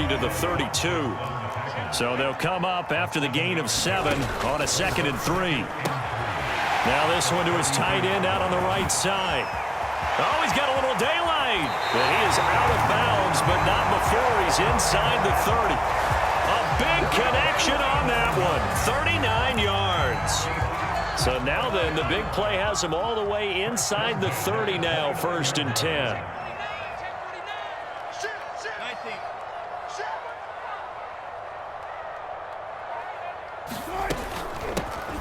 30 to the 32. So they'll come up after the gain of 7 on a 2nd and 3. Now this one to his tight end out on the right side. Oh, he's got a little daylight. And he is out of bounds, but not before he's inside the 30. A big connection on that one. 39 yards. So now then, the big play has him all the way inside the 30 now, 1st and 10.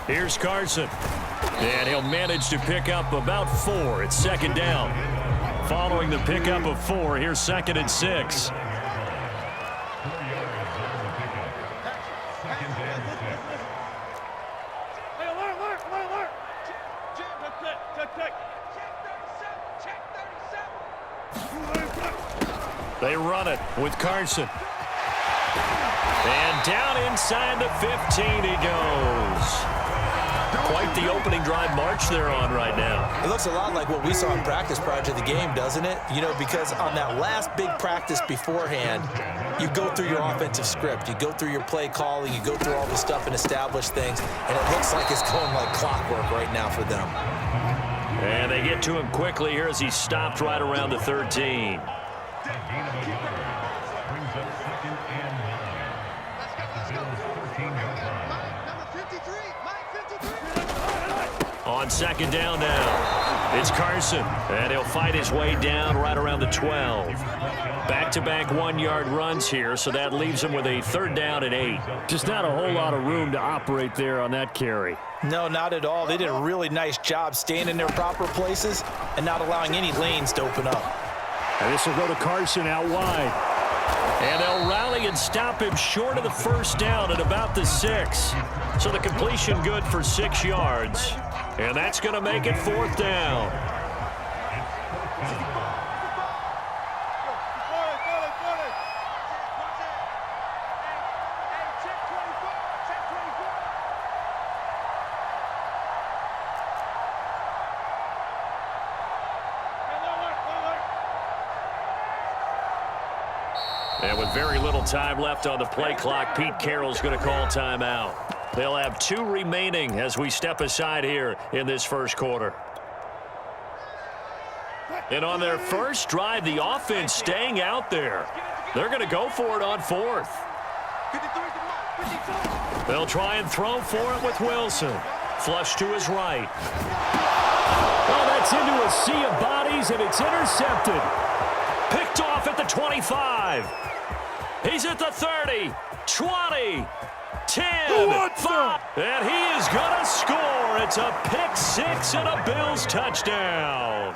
Here's Carson. And he'll manage to pick up about 4. It's 2nd down. Following the pickup of 4, here's 2nd and 6. They run it with Carson. And down inside the 15 he goes. Quite the opening drive march they're on right now. It looks a lot like what we saw in practice prior to the game, doesn't it? You know, because on that last big practice beforehand, you go through your offensive script. You go through your play calling. You go through all the stuff and establish things. And it looks like it's going like clockwork right now for them. And they get to him quickly here as he stopped right around the 13. On 2nd down now, it's Carson, and he'll fight his way down right around the 12. Back-to-back 1-yard runs here, so that leaves him with a 3rd down and 8. Just not a whole lot of room to operate there on that carry. No, not at all. They did a really nice job staying in their proper places and not allowing any lanes to open up. And this will go to Carson out wide. And they'll rally and stop him short of the 1st down at about the 6. So the completion good for 6 yards. And that's going to make it 4th down. And with very little time left on the play clock, Pete Carroll's going to call timeout. They'll have 2 remaining as we step aside here in this 1st quarter. And on their first drive, the offense staying out there. They're going to go for it on 4th. They'll try and throw for it with Wilson. Flush to his right. Oh, that's into a sea of bodies, and it's intercepted. Picked off at the 25. He's at the 30, 20, 10, 5, and he is going to score. It's a pick-6 and a Bills touchdown.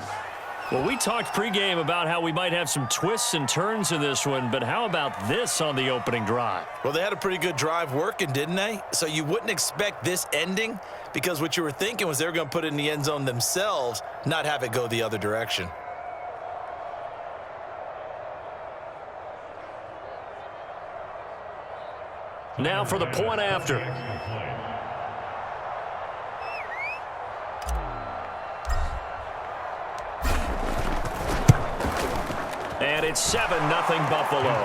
Well, we talked pregame about how we might have some twists and turns in this one, but how about this on the opening drive? Well, they had a pretty good drive working, didn't they? So you wouldn't expect this ending because what you were thinking was they were going to put it in the end zone themselves, not have it go the other direction. Now for the point after. And it's 7-0 Buffalo.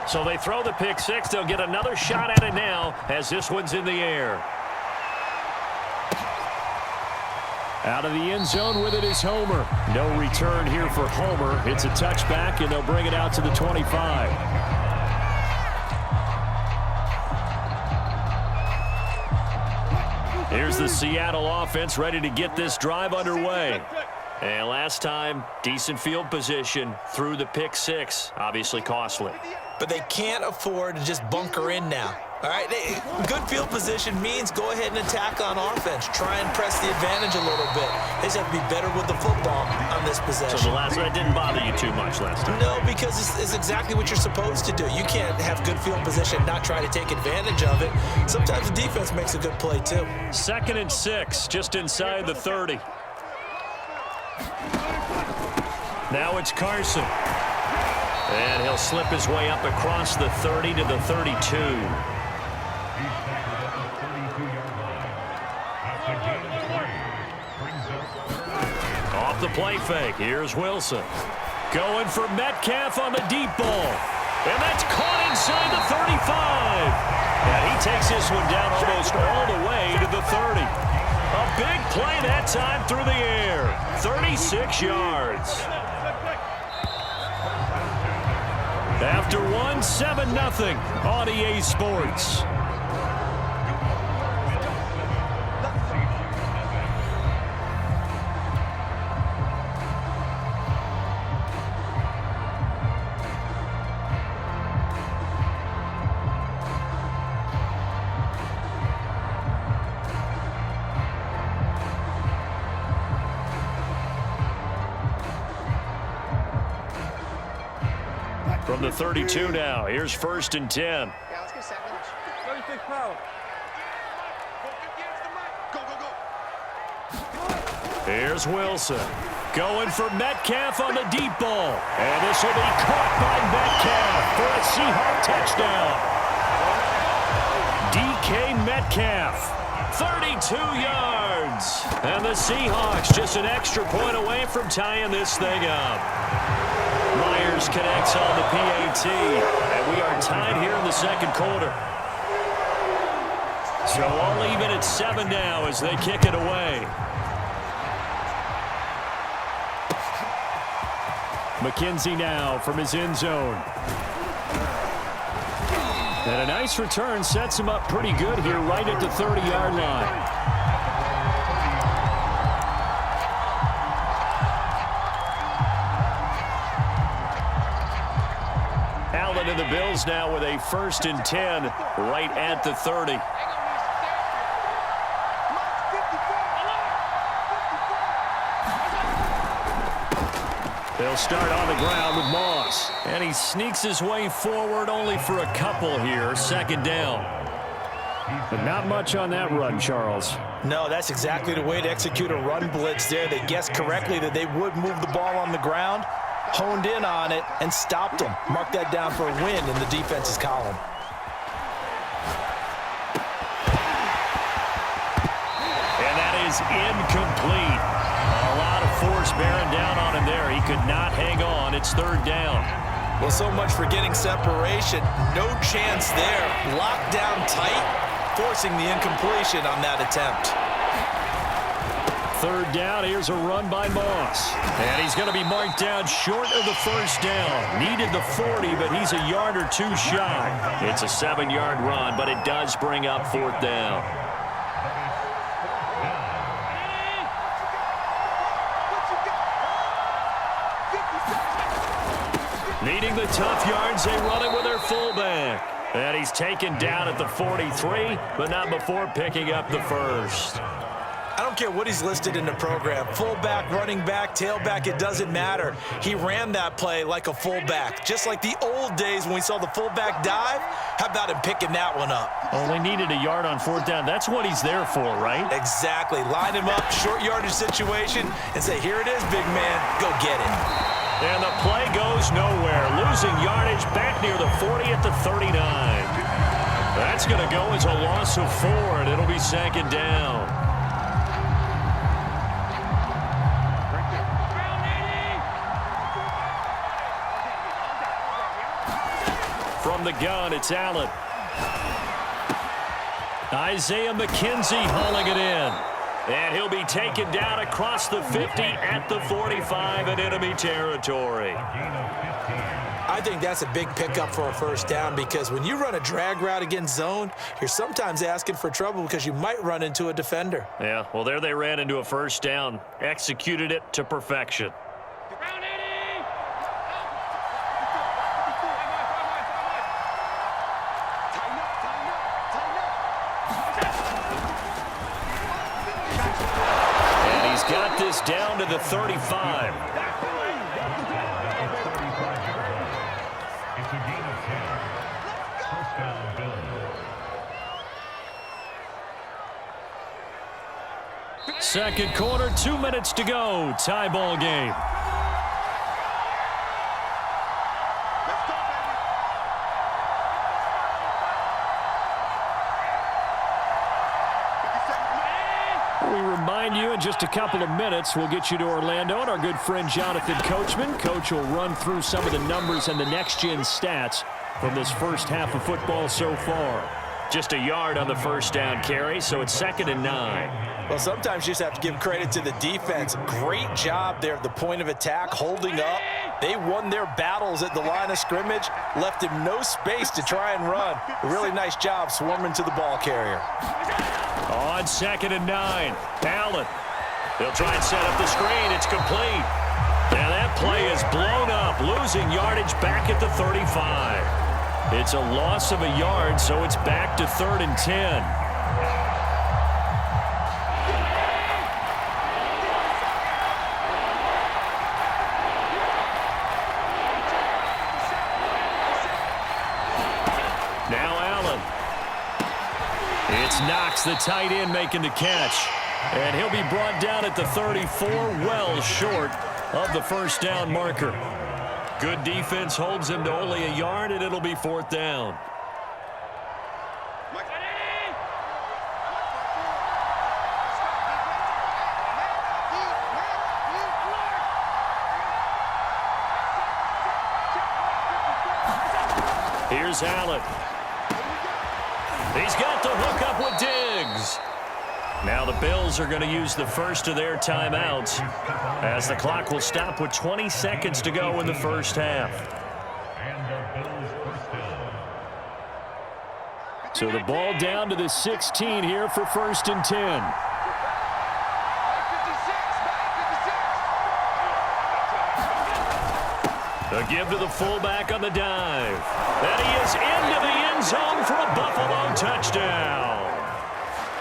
So they throw the pick 6. They'll get another shot at it now as this one's in the air. Out of the end zone with it is Homer. No return here for Homer. It's a touchback, and they'll bring it out to the 25. Here's the Seattle offense ready to get this drive underway. And last time, decent field position through the pick 6. Obviously costly. But they can't afford to just bunker in now. All right, good field position means go ahead and attack on offense. Try and press the advantage a little bit. They just have to be better with the football on this possession. So the last one didn't bother you too much last time? No, because it's exactly what you're supposed to do. You can't have good field position, not try to take advantage of it. Sometimes the defense makes a good play, too. 2nd and 6, just inside the 30. Now it's Carson. And he'll slip his way up across the 30 to the 32. Off the play fake, here's Wilson. Going for Metcalf on the deep ball. And that's caught inside the 35. And he takes this one down almost all the way to the 30. A big play that time through the air. 36 yards. After one, 7-0 on EA Sports. From the 32 now, here's 1st and 10. Yeah, let's get 7. 36 power. Here's Wilson. Going for Metcalf on the deep ball. And this will be caught by Metcalf for a Seahawk touchdown. DK Metcalf, 32 yards. And the Seahawks just an extra point away from tying this thing up. Myers connects on the PAT, and we are tied here in the second quarter. So all even at 7 now as they kick it away. McKenzie now from his end zone. And a nice return sets him up pretty good here right at the 30-yard line. Allen and the Bills now with a 1st and 10 right at the 30. They'll start on the ground with Moss. And he sneaks his way forward only for a couple here. 2nd down. But not much on that run, Charles. No, that's exactly the way to execute a run blitz there. They guessed correctly that they would move the ball on the ground, honed in on it, and stopped them. Mark that down for a win in the defense's column. And that is incomplete. A lot of force bearing down on him there. He could not hang on. It's 3rd down. Well, so much for getting separation. No chance there. Locked down tight, forcing the incompletion on that attempt. 3rd down, here's a run by Moss. And he's going to be marked down short of the 1st down. Needed the 40, but he's a yard or two shy. It's a 7-yard run, but it does bring up 4th down. Needing the tough yards, they run it with their fullback. And he's taken down at the 43, but not before picking up the 1st. I don't care what he's listed in the program. Fullback, running back, tailback, it doesn't matter. He ran that play like a fullback, just like the old days when we saw the fullback dive. How about him picking that one up? Only needed a yard on 4th down. That's what he's there for, right? Exactly. Line him up, short yardage situation, and say, here it is, big man. Go get it. And the play goes nowhere. Losing yardage back near the 40 at the 39. That's going to go as a loss of 4, and it'll be 2nd down. From the gun, it's Allen. Isaiah McKenzie hauling it in. And he'll be taken down across the 50 at the 45 in enemy territory. I think that's a big pickup for a 1st down because when you run a drag route against zone, you're sometimes asking for trouble because you might run into a defender. Yeah, well, there they ran into a 1st down. Executed it to perfection. Got this down to the 35. Second quarter, 2 minutes to go. Tie ball game. We remind you in just a couple of minutes, we'll get you to Orlando and our good friend Jonathan Coachman. Coach will run through some of the numbers and the next-gen stats from this first half of football so far. Just a yard on the first down carry, so it's 2nd and 9. Well, sometimes you just have to give credit to the defense. Great job there at the point of attack, holding up. They won their battles at the line of scrimmage, left him no space to try and run. A really nice job swarming to the ball carrier. On 2nd and 9, Allen. They'll try and set up the screen. It's complete. And that play is blown up, losing yardage back at the 35. It's a loss of a yard, so it's back to 3rd and 10. Now Allen. It's Knox, the tight end, making the catch. And he'll be brought down at the 34, well short of the first down marker. Good defense holds him to only a yard, and it'll be 4th down. Here's Allen. He's got the hook up with Diggs. Now the Bills are going to use the first of their timeouts as the clock will stop with 20 seconds to go in the first half. So the ball down to the 16 here for 1st and 10. A give to the fullback on the dive. And he is into the end zone for a Buffalo touchdown.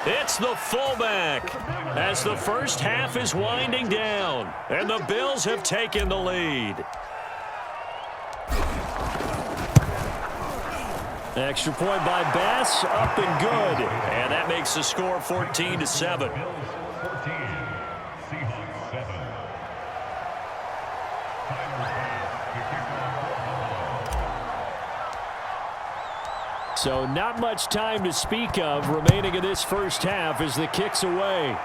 It's the fullback as the first half is winding down, and the Bills have taken the lead. Extra point by Bass, up and good. And that makes the score 14-7. So not much time to speak of remaining in this first half as the kick's away.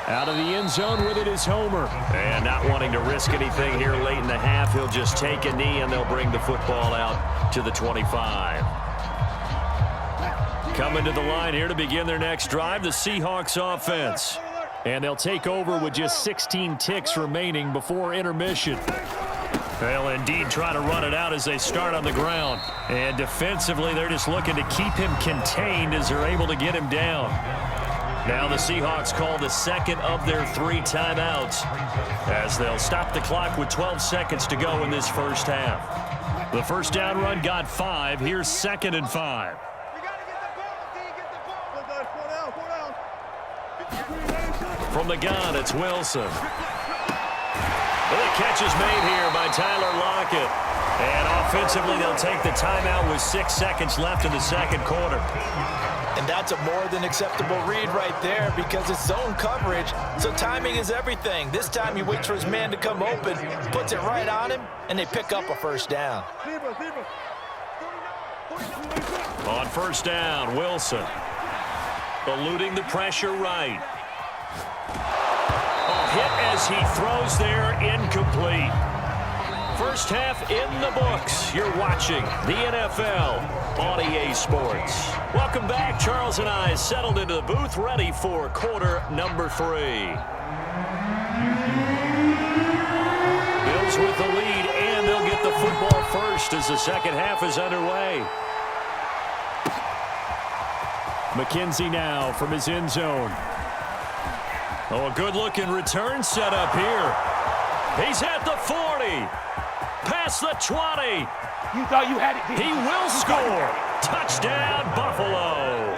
Out of the end zone with it is Homer. And not wanting to risk anything here late in the half, he'll just take a knee and they'll bring the football out to the 25. Coming to the line here to begin their next drive, the Seahawks offense. And they'll take over with just 16 ticks remaining before intermission. They'll indeed try to run it out as they start on the ground. And defensively, they're just looking to keep him contained as they're able to get him down. Now the Seahawks call the second of their 3 timeouts as they'll stop the clock with 12 seconds to go in this first half. The first down run got 5. Here's 2nd and 5. From the gun, it's Wilson. Well, the catch is made here by Tyler Lockett. And offensively, they'll take the timeout with 6 seconds left in the second quarter. And that's a more than acceptable read right there because it's zone coverage, so timing is everything. This time he waits for his man to come open, puts it right on him, and they pick up a first down. On first down, Wilson. Eluding the pressure right. Hit as he throws there, incomplete. First half in the books. You're watching the NFL on EA Sports. Welcome back. Charles and I settled into the booth, ready for quarter number 3. Bills with the lead, and they'll get the football first as the second half is underway. McKenzie now from his end zone. Oh, a good-looking return set up here. He's at the 40. Past the 20. You thought you had it. He will score. Touchdown, Buffalo.